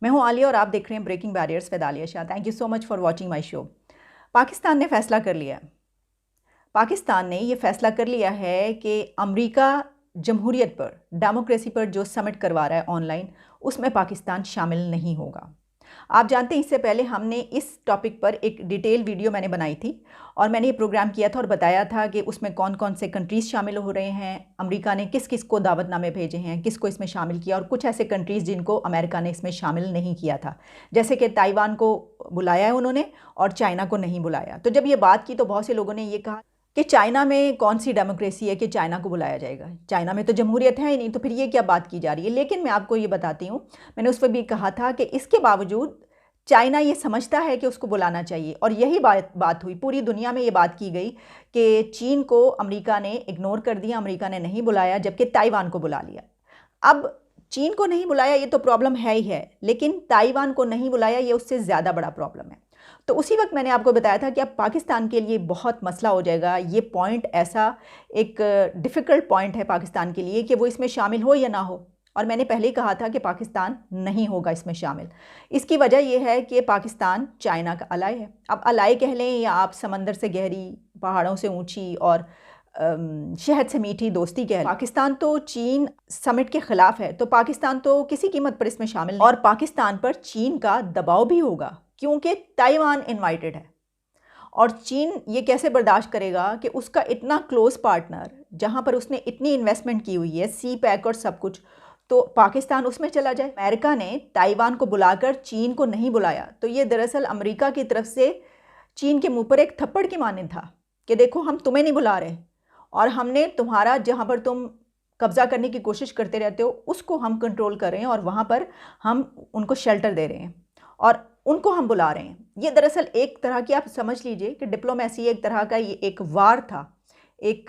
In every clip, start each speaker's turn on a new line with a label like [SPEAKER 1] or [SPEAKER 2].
[SPEAKER 1] मैं हूं आलिया और आप देख रहे हैं breaking barriers with Alia Shah. Thank you so much for watching my show. Pakistan ने फैसला कर लिया। पाकिस्तान ने ये फैसला कर लिया है कि अमेरिका जमहूरियत पर, डेमोक्रेसी पर जो समिट करवा रहा है ऑनलाइन, उसमें पाकिस्तान शामिल नहीं होगा। आप जानते हैं इससे पहले हमने इस टॉपिक पर एक डिटेल वीडियो मैंने बनाई थी और मैंने ये प्रोग्राम किया था और बताया था कि उसमें कौन कौन से कंट्रीज़ शामिल हो रहे हैं, अमेरिका ने किस किस को दावतनामे भेजे हैं, किस को इसमें शामिल किया, और कुछ ऐसे कंट्रीज़ जिनको अमेरिका ने इसमें शामिल नहीं किया था, जैसे कि ताइवान को बुलाया है उन्होंने और चाइना को नहीं बुलाया। तो जब ये बात की तो बहुत से लोगों ने ये कहा कि चाइना में कौन सी डेमोक्रेसी है कि चाइना को बुलाया जाएगा, चाइना में तो जमहूरियत है ही नहीं, तो फिर ये क्या बात की जा रही है। लेकिन मैं आपको ये बताती हूँ, मैंने उस पर भी कहा था कि इसके बावजूद चाइना ये समझता है कि उसको बुलाना चाहिए, और यही बात हुई। पूरी दुनिया में ये बात की गई कि चीन को अमेरिका ने इग्नोर कर दिया, अमेरिका ने नहीं बुलाया, जबकि ताइवान को बुला लिया। अब चीन को नहीं बुलाया ये तो प्रॉब्लम है ही है, लेकिन ताइवान को नहीं बुलाया ये उससे ज़्यादा बड़ा प्रॉब्लम है। तो उसी वक्त मैंने आपको बताया था कि अब पाकिस्तान के लिए बहुत मसला हो जाएगा। ये पॉइंट ऐसा एक डिफ़िकल्ट पॉइंट है पाकिस्तान के लिए कि वो इसमें शामिल हो या ना हो, और मैंने पहले ही कहा था कि पाकिस्तान नहीं होगा इसमें शामिल। इसकी वजह यह है कि पाकिस्तान चाइना का अलाय है। अब अलाय कह लें या आप समंदर से गहरी, पहाड़ों से ऊंची और शहद से मीठी दोस्ती कह लें, पाकिस्तान तो चीन समिट के ख़िलाफ़ है, तो पाकिस्तान तो किसी कीमत पर इसमें शामिल नहीं। और पाकिस्तान पर चीन का दबाव भी होगा क्योंकि ताइवान इन्वाइटेड है, और चीन ये कैसे बर्दाश्त करेगा कि उसका इतना क्लोज़ पार्टनर, जहाँ पर उसने इतनी इन्वेस्टमेंट की हुई है, सी पैक और सब कुछ, तो पाकिस्तान उसमें चला जाए। अमेरिका ने ताइवान को बुलाकर चीन को नहीं बुलाया, तो ये दरअसल अमेरिका की तरफ से चीन के मुंह पर एक थप्पड़ की मानद था कि देखो हम तुम्हें नहीं बुला रहे, और हमने तुम्हारा जहाँ पर तुम कब्ज़ा करने की कोशिश करते रहते हो उसको हम कंट्रोल कर रहे हैं, और वहाँ पर हम उनको शेल्टर दे रहे हैं और उनको हम बुला रहे हैं। ये दरअसल एक तरह की, आप समझ लीजिए कि डिप्लोमेसी एक तरह का ये एक वार था, एक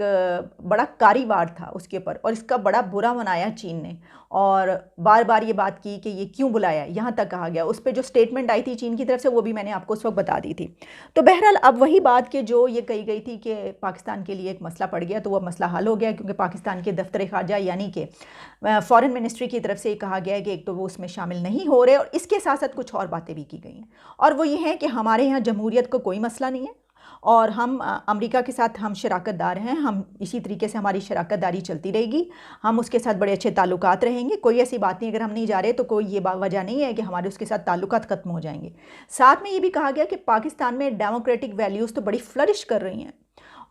[SPEAKER 1] बड़ा कारी वार था उसके ऊपर, और इसका बड़ा बुरा मनाया चीन ने, और बार बार ये बात की कि ये क्यों बुलाया, यहाँ तक कहा गया। उस पर जो स्टेटमेंट आई थी चीन की तरफ से वो भी मैंने आपको उस वक्त बता दी थी। तो बहरहाल अब वही बात कि जो ये कही गई थी कि पाकिस्तान के लिए एक मसला पड़ गया, तो वह मसला हल हो गया, क्योंकि पाकिस्तान के दफ्तर ख़ारजा यानी कि फ़ॉरेन मिनिस्ट्री की तरफ से कहा गया है कि एक तो वो उसमें शामिल नहीं हो रहे, और इसके साथ साथ कुछ और बातें भी की गई हैं, और वो ये हैं कि हमारे यहाँ जमहूरियत का कोई मसला नहीं है, और हम अमेरिका के साथ हम शराकतदार हैं, हम इसी तरीके से हमारी शराकतदारी चलती रहेगी, हम उसके साथ बड़े अच्छे ताल्लुकात रहेंगे। कोई ऐसी बात नहीं, अगर हम नहीं जा रहे तो कोई ये वजह नहीं है कि हमारे उसके साथ ताल्लुकात ख़त्म हो जाएंगे। साथ में ये भी कहा गया कि पाकिस्तान में डेमोक्रेटिक वैल्यूज़ तो बड़ी फ्लरिश कर रही हैं,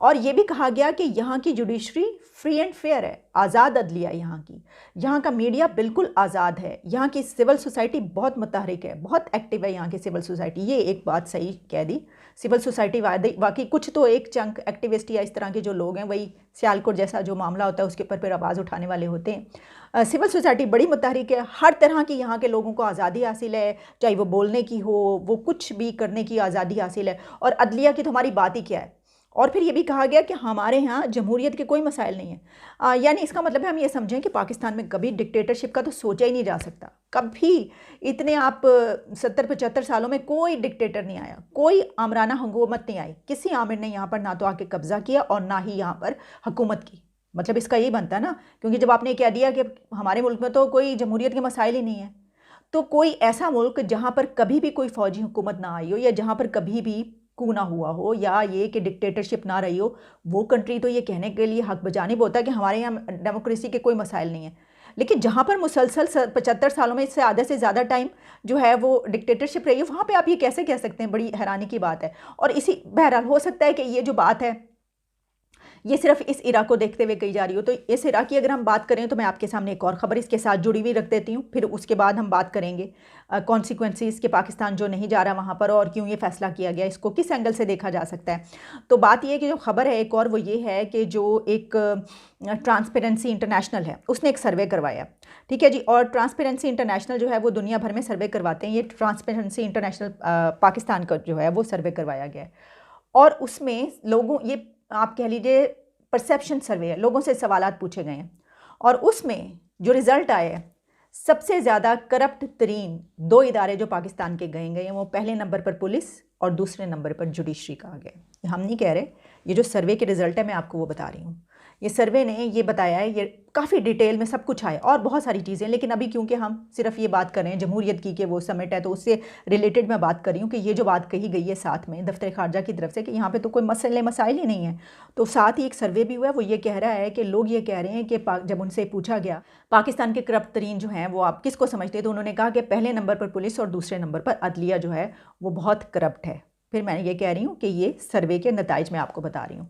[SPEAKER 1] और ये भी कहा गया कि यहाँ की जुडिशरी फ्री एंड फेयर है, आज़ाद अदलिया यहाँ की, यहाँ का मीडिया बिल्कुल आज़ाद है, यहाँ की सिविल सोसाइटी बहुत मुतहरिक है, बहुत एक्टिव है यहाँ की सिविल सोसाइटी। ये एक बात सही कह दी, सिविल सोसाइटी वाकई कुछ तो एक चंक एक्टिविस्ट या इस तरह के जो लोग हैं, वही सियालकोट जैसा जो मामला होता है उसके ऊपर फिर आवाज़ उठाने वाले होते हैं। सिविल सोसाइटी बड़ी मुतहरिक है, हर तरह की यहाँ के लोगों को आज़ादी हासिल है, चाहे वो बोलने की हो, वो कुछ भी करने की आज़ादी हासिल है, और अदलिया की तो हमारी बात ही क्या है। और फिर ये भी कहा गया कि हमारे यहाँ जमहूरियत के कोई मसाइल नहीं है। यानी इसका मतलब है हम ये समझें कि पाकिस्तान में कभी डिक्टेटरशिप का तो सोचा ही नहीं जा सकता। कभी इतने आप 70-75 सालों में कोई डिक्टेटर नहीं आया, कोई आमराना हुकूमत नहीं आई, किसी आमिर ने यहाँ पर ना तो आके कब्ज़ा किया और ना ही यहाँ पर हुकूमत की। मतलब इसका यही बनता है ना, क्योंकि जब आपने कह दिया कि हमारे मुल्क में तो कोई जमहूरियत के मसाइल ही नहीं है, तो कोई ऐसा मुल्क जहाँ पर कभी भी कोई फ़ौजी हुकूमत ना आई हो, या जहाँ पर कभी भी कू ना हुआ हो, या ये कि डिक्टेटरशिप ना रही हो, वो कंट्री तो ये कहने के लिए हक बजानिब होता है कि हमारे यहाँ डेमोक्रेसी के कोई मसाइल नहीं है। लेकिन जहाँ पर मुसलसल 75 सालों में से आधे से ज़्यादा टाइम जो है वो डिक्टेटरशिप रही है, वहाँ पे आप ये कैसे कह सकते हैं? बड़ी हैरानी की बात है। और इसी बहरहाल हो सकता है कि ये जो बात है ये सिर्फ इस इरा को देखते हुए कही जा रही हो। तो इस इरा की अगर हम बात करें तो मैं आपके सामने एक और ख़बर इसके साथ जुड़ी हुई रख देती हूँ, फिर उसके बाद हम बात करेंगे कॉन्सिक्वेंसेस कि पाकिस्तान जो नहीं जा रहा वहाँ पर और क्यों ये फ़ैसला किया गया, इसको किस एंगल से देखा जा सकता है। तो बात ये है कि जो ख़बर है एक और, वो ये है कि जो एक ट्रांसपेरेंसी इंटरनेशनल है उसने एक सर्वे करवाया, ठीक है जी। और ट्रांसपेरेंसी इंटरनेशनल जो है वो दुनिया भर में सर्वे करवाते हैं, ये ट्रांसपेरेंसी इंटरनेशनल पाकिस्तान का जो है वो सर्वे करवाया गया है, और उसमें लोगों, ये आप कह लीजिए परसेप्शन सर्वे है, लोगों से सवालात पूछे गए हैं, और उसमें जो रिज़ल्ट आए हैं, सबसे ज़्यादा करप्ट तरीन दो इदारे जो पाकिस्तान के गए हैं, वो पहले नंबर पर पुलिस और दूसरे नंबर पर जुडिशरी कहा गया। हम नहीं कह रहे, ये जो सर्वे के रिज़ल्ट है मैं आपको वो बता रही हूँ। ये सर्वे ने ये बताया है, ये काफ़ी डिटेल में सब कुछ आया और बहुत सारी चीज़ें, लेकिन अभी क्योंकि हम सिर्फ ये बात कर रहे हैं जमहूरियत की कि वो समिट है, तो उससे रिलेटेड मैं बात कर रही हूँ कि ये जो बात कही गई है साथ में दफ्तर खारजा की तरफ से कि यहाँ पे तो कोई मसाइल ही नहीं है। तो साथ ही एक सर्वे भी हुआ है, वो ये कह रहा है कि लोग ये कह रहे हैं कि जब उनसे पूछा गया पाकिस्तान के करप्ट तरीन जो हैं वो आप किसको समझते हैं, तो उन्होंने कहा कि पहले नंबर पर पुलिस और दूसरे नंबर पर अदलिया जो है वो बहुत करप्ट है। फिर मैं ये कह रही हूँ कि ये सर्वे के नताइज मैं आपको बता रही हूँ।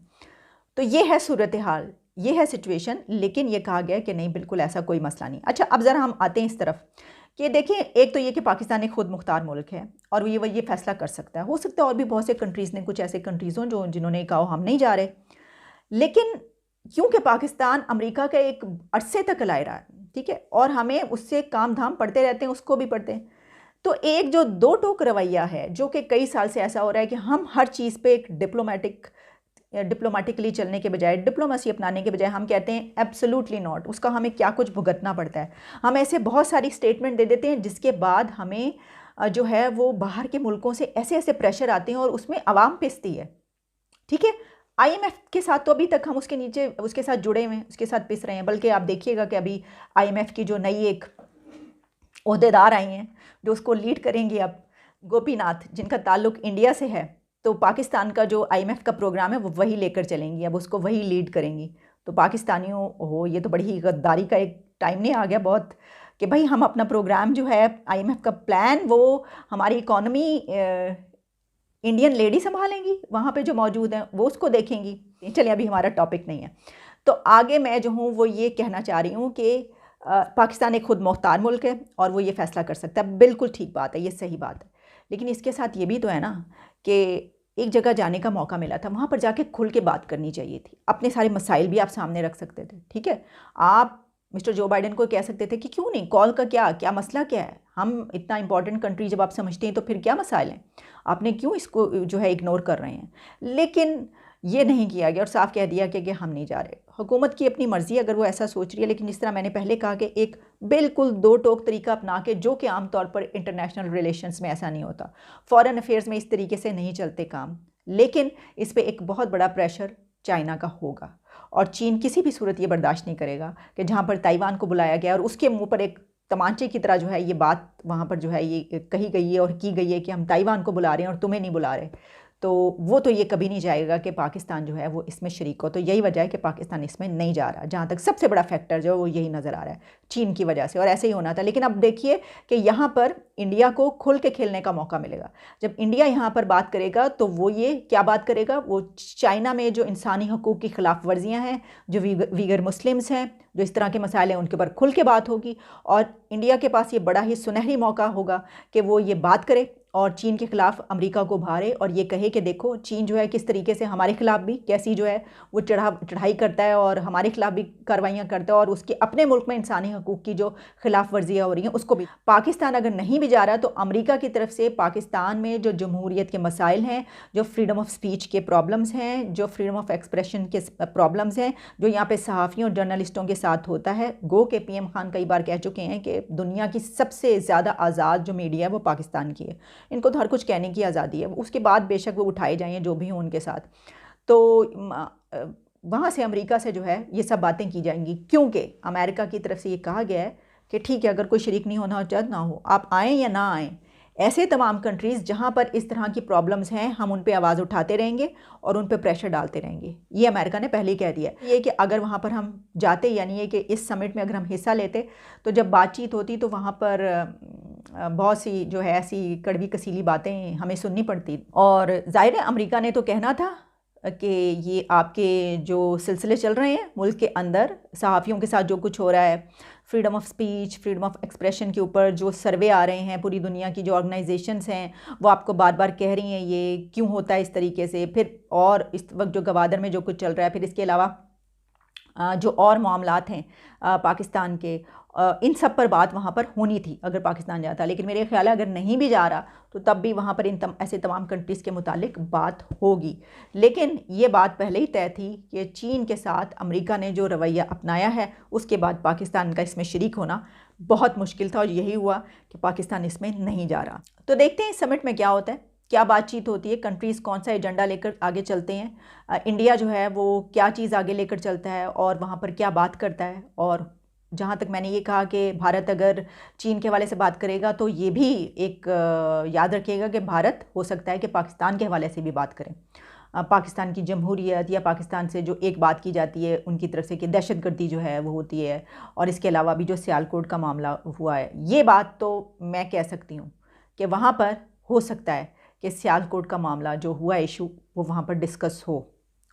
[SPEAKER 1] तो ये है सूरत हाल, ये है सिचुएशन, लेकिन ये कहा गया कि नहीं बिल्कुल ऐसा कोई मसला नहीं। अच्छा, अब ज़रा हम आते हैं इस तरफ कि देखिए, एक तो ये कि पाकिस्तान एक खुद मुख्तार मुल्क है और ये फैसला कर सकता है। हो सकता है और भी बहुत से कंट्रीज़ ने, कुछ ऐसे कंट्रीज़ हों जिन्होंने कहा हम नहीं जा रहे, लेकिन क्योंकि पाकिस्तान अमेरिका का एक अरसे तक लाई रहा है, ठीक है, और हमें उससे काम धाम पढ़ते रहते हैं, उसको भी पढ़ते हैं, तो एक जो दो टोक रवैया है जो कि कई साल से ऐसा हो रहा है कि हम हर चीज़ पे एक डिप्लोमेटिकली चलने के बजाय, डिप्लोमेसी अपनाने के बजाय हम कहते हैं एब्सोल्युटली नॉट, उसका हमें क्या कुछ भुगतना पड़ता है। हम ऐसे बहुत सारी स्टेटमेंट दे देते हैं जिसके बाद हमें जो है वो बाहर के मुल्कों से ऐसे ऐसे प्रेशर आते हैं और उसमें आवाम पिसती है, ठीक है। IMF के साथ तो अभी तक हम उसके साथ जुड़े हुए हैं, उसके साथ पिस रहे हैं, बल्कि आप देखिएगा कि अभी IMF की जो नई एक ओहदेदार आई हैं जो उसको लीड करेंगी अब, गोपीनाथ, जिनका ताल्लुक इंडिया से है, तो पाकिस्तान का जो IMF का प्रोग्राम है वो वही लेकर चलेंगी, अब उसको वही लीड करेंगी। तो पाकिस्तानियों हो, ये तो बड़ी ही गद्दारी का एक टाइम नहीं आ गया बहुत कि भाई हम अपना प्रोग्राम जो है IMF का प्लान वो हमारी इकॉनमी इंडियन लेडी संभालेंगी, वहाँ पे जो मौजूद हैं वो उसको देखेंगी। चलिए, अभी हमारा टॉपिक नहीं है, तो आगे मैं जो हूँ वो ये कहना चाह रही हूँ कि पाकिस्तान एक खुद मुख्तार मुल्क है और वो ये फ़ैसला कर सकता है, बिल्कुल ठीक बात है, ये सही बात है। लेकिन इसके साथ ये भी तो है ना कि एक जगह जाने का मौका मिला था, वहाँ पर जाके खुल के बात करनी चाहिए थी, अपने सारे मसाइल भी आप सामने रख सकते थे, ठीक है। आप मिस्टर जो बाइडेन को कह सकते थे कि क्यों नहीं, कॉल का क्या मसला क्या है, हम इतना इंपॉर्टेंट कंट्री जब आप समझते हैं तो फिर क्या मसाइल हैं, आपने क्यों इसको जो है इग्नोर कर रहे हैं। लेकिन ये नहीं किया गया और साफ कह दिया कि हम नहीं जा रहे। हुकूमत की अपनी मर्ज़ी अगर वो ऐसा सोच रही है, लेकिन जिस तरह मैंने पहले कहा कि एक बिल्कुल दो टोक तरीका अपना के, जो कि आम तौर पर इंटरनेशनल रिलेशंस में ऐसा नहीं होता, फॉरेन अफेयर्स में इस तरीके से नहीं चलते काम। लेकिन इस पर एक बहुत बड़ा प्रेशर चाइना का होगा और चीन किसी भी सूरत ये बर्दाश्त नहीं करेगा कि जहाँ पर ताइवान को बुलाया गया और उसके मुँह पर एक तमांचे की तरह जो है ये बात वहाँ पर जो है ये कही गई है और की गई है कि हम ताइवान को बुला रहे हैं और तुम्हें नहीं बुला रहे, तो वो तो ये कभी नहीं जाएगा कि पाकिस्तान जो है वो इसमें शरीक हो। तो यही वजह है कि पाकिस्तान इसमें नहीं जा रहा। जहाँ तक सबसे बड़ा फैक्टर जो है वो यही नज़र आ रहा है, चीन की वजह से, और ऐसे ही होना था। लेकिन अब देखिए कि यहाँ पर इंडिया को खुल के खेलने का मौका मिलेगा। जब इंडिया यहाँ पर बात करेगा तो वो ये क्या बात करेगा, वो चाइना में जो इंसानी हकूक़ की खिलाफ वर्जियाँ हैं, जो वीगर मुस्लिम्स हैं, जो इस तरह के मसाइल हैं, उनके ऊपर खुल के बात होगी। और इंडिया के पास ये बड़ा ही सुनहरी मौका होगा कि वो ये बात करे और चीन के ख़िलाफ़ अमेरिका को भारे और ये कहे कि देखो चीन जो है किस तरीके से हमारे ख़िलाफ़ भी कैसी जो है वो चढ़ाई करता है और हमारे ख़िलाफ़ भी कार्रवाइयाँ करता है और उसके अपने मुल्क में इंसानी हकूक़ की जो खिलाफ वर्जियाँ हो रही हैं उसको भी। पाकिस्तान अगर नहीं भी जा रहा तो अमेरिका की तरफ से पाकिस्तान में जो जमहूरियत के मसाइल हैं, जो फ्रीडम ऑफ स्पीच के प्रॉब्लम्स हैं, जो फ्रीडम ऑफ एक्सप्रेशन के प्रॉब्लम्स हैं, जो यहाँ पे सहाफ़ियों और जर्नलिस्टों के साथ होता है, गो के PM खान कई बार कह चुके हैं कि दुनिया की सबसे ज़्यादा आज़ाद जो मीडिया है वो पाकिस्तान की है, इनको तो हर कुछ कहने की आज़ादी है। उसके बाद बेशक वो उठाए जाएँ जो भी हों उनके साथ, तो वहाँ से अमेरिका से जो है ये सब बातें की जाएंगी, क्योंकि अमेरिका की तरफ से ये कहा गया है कि ठीक है, अगर कोई शरीक नहीं होना चाहता ना हो, आप आएँ या ना आएँ, ऐसे तमाम कंट्रीज़ जहाँ पर इस तरह की प्रॉब्लम्स हैं हम उन पे आवाज़ उठाते रहेंगे और उन पे प्रेशर डालते रहेंगे। ये अमेरिका ने पहले ही कह दिया है। ये कि अगर वहाँ पर हम जाते, यानी ये कि इस समिट में अगर हम हिस्सा लेते तो जब बातचीत होती तो वहाँ पर बहुत सी जो है ऐसी कड़वी कसीली बातें हमें सुननी पड़ती। और ज़ाहिर है अमेरिका ने तो कहना था कि ये आपके जो सिलसिले चल रहे हैं मुल्क के अंदर, सहाफ़ियों के साथ जो कुछ हो रहा है, freedom of speech, freedom of expression के ऊपर जो सर्वे आ रहे हैं, पूरी दुनिया की जो ऑर्गेनाइजेशंस हैं वो आपको बार बार कह रही हैं ये क्यों होता है इस तरीके से। फिर और इस वक्त जो गवादर में जो कुछ चल रहा है, फिर इसके अलावा जो और मामलात हैं पाकिस्तान के, इन सब पर बात वहाँ पर होनी थी अगर पाकिस्तान जाता। लेकिन मेरे ख्याल है अगर नहीं भी जा रहा तो तब भी वहाँ पर ऐसे तमाम कंट्रीज़ के मुतालिक बात होगी। लेकिन ये बात पहले ही तय थी कि चीन के साथ अमेरिका ने जो रवैया अपनाया है उसके बाद पाकिस्तान का इसमें शरीक होना बहुत मुश्किल था और यही हुआ कि पाकिस्तान इसमें नहीं जा रहा। तो देखते हैं इस समिट में क्या होता है। क्या बातचीत होती है, कंट्रीज़ कौन सा एजेंडा लेकर आगे चलते हैं, इंडिया जो है वो क्या चीज़ आगे लेकर चलता है और वहाँ पर क्या बात करता है। और जहाँ तक मैंने ये कहा कि भारत अगर चीन के हवाले से बात करेगा तो ये भी एक याद रखिएगा कि भारत हो सकता है कि पाकिस्तान के हवाले से भी बात करें। पाकिस्तान की जमहूरियत या पाकिस्तान से जो एक बात की जाती है उनकी तरफ से कि दहशतगर्दी जो है वो होती है, और इसके अलावा भी जो सियालकोट का मामला हुआ है, ये बात तो मैं कह सकती हूँ कि वहाँ पर हो सकता है कि सियालकोट का मामला जो हुआ इशू वो वहाँ पर डिस्कस हो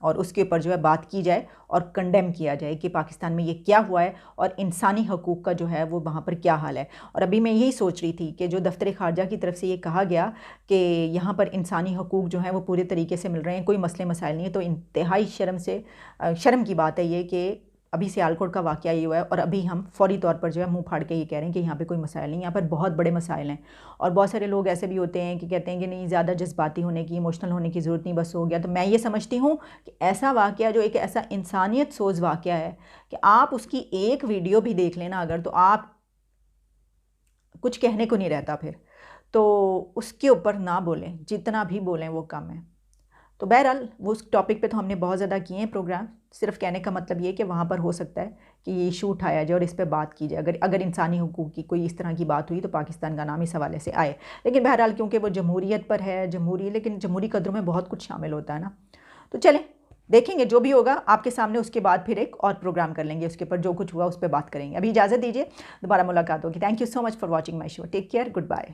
[SPEAKER 1] और उसके ऊपर जो है बात की जाए और कंडेम किया जाए कि पाकिस्तान में ये क्या हुआ है और इंसानी हकूक़ का जो है वो वहाँ पर क्या हाल है। और अभी मैं यही सोच रही थी कि जो दफ्तर ख़ारजा की तरफ से ये कहा गया कि यहाँ पर इंसानी हकूक़ जो हैं वो पूरे तरीके से मिल रहे हैं, कोई मसले मसाइल नहीं है, तो इंतहाई शर्म की बात है ये कि अभी सियालकोट का वाक़या ये हुआ है और अभी हम फ़ौरी तौर पर जो है मुँह फाड़ के ये कह रहे हैं कि यहाँ पे कोई मसाइल नहीं, यहाँ पर बहुत बड़े मसाइल हैं। और बहुत सारे लोग ऐसे भी होते हैं कि कहते हैं कि नहीं, ज़्यादा जज्बाती होने की, इमोशनल होने की ज़रूरत नहीं, बस हो गया। तो मैं ये समझती हूँ कि ऐसा वाक़या जो एक ऐसा इंसानियत सोज़ वाक़या है कि आप उसकी एक वीडियो भी देख लेना अगर, तो आप कुछ कहने को नहीं रहता फिर। तो उसके ऊपर ना बोलें, जितना भी बोलें वो कम है। तो बहरहाल वो उस टॉपिक पे तो हमने बहुत ज़्यादा किए हैं प्रोग्राम। सिर्फ कहने का मतलब ये है कि वहाँ पर हो सकता है कि ये इशू उठाया जाए और इस पे बात की जाए। अगर इंसानी हुकूक की कोई इस तरह की बात हुई तो पाकिस्तान का नाम इस हवाले से आए। लेकिन बहरहाल क्योंकि वो जमहूरियत पर है, लेकिन जमहूरी कदरों में बहुत कुछ शामिल होता है ना। तो चलें, देखेंगे जो भी होगा आपके सामने, उसके बाद फिर एक और प्रोग्राम कर लेंगे, उसके ऊपर जो कुछ हुआ उस पर बात करेंगे। अभी इजाज़त दीजिए, दोबारा मुलाकात होगी। Thank you so much for watching my show. Take care, good bye.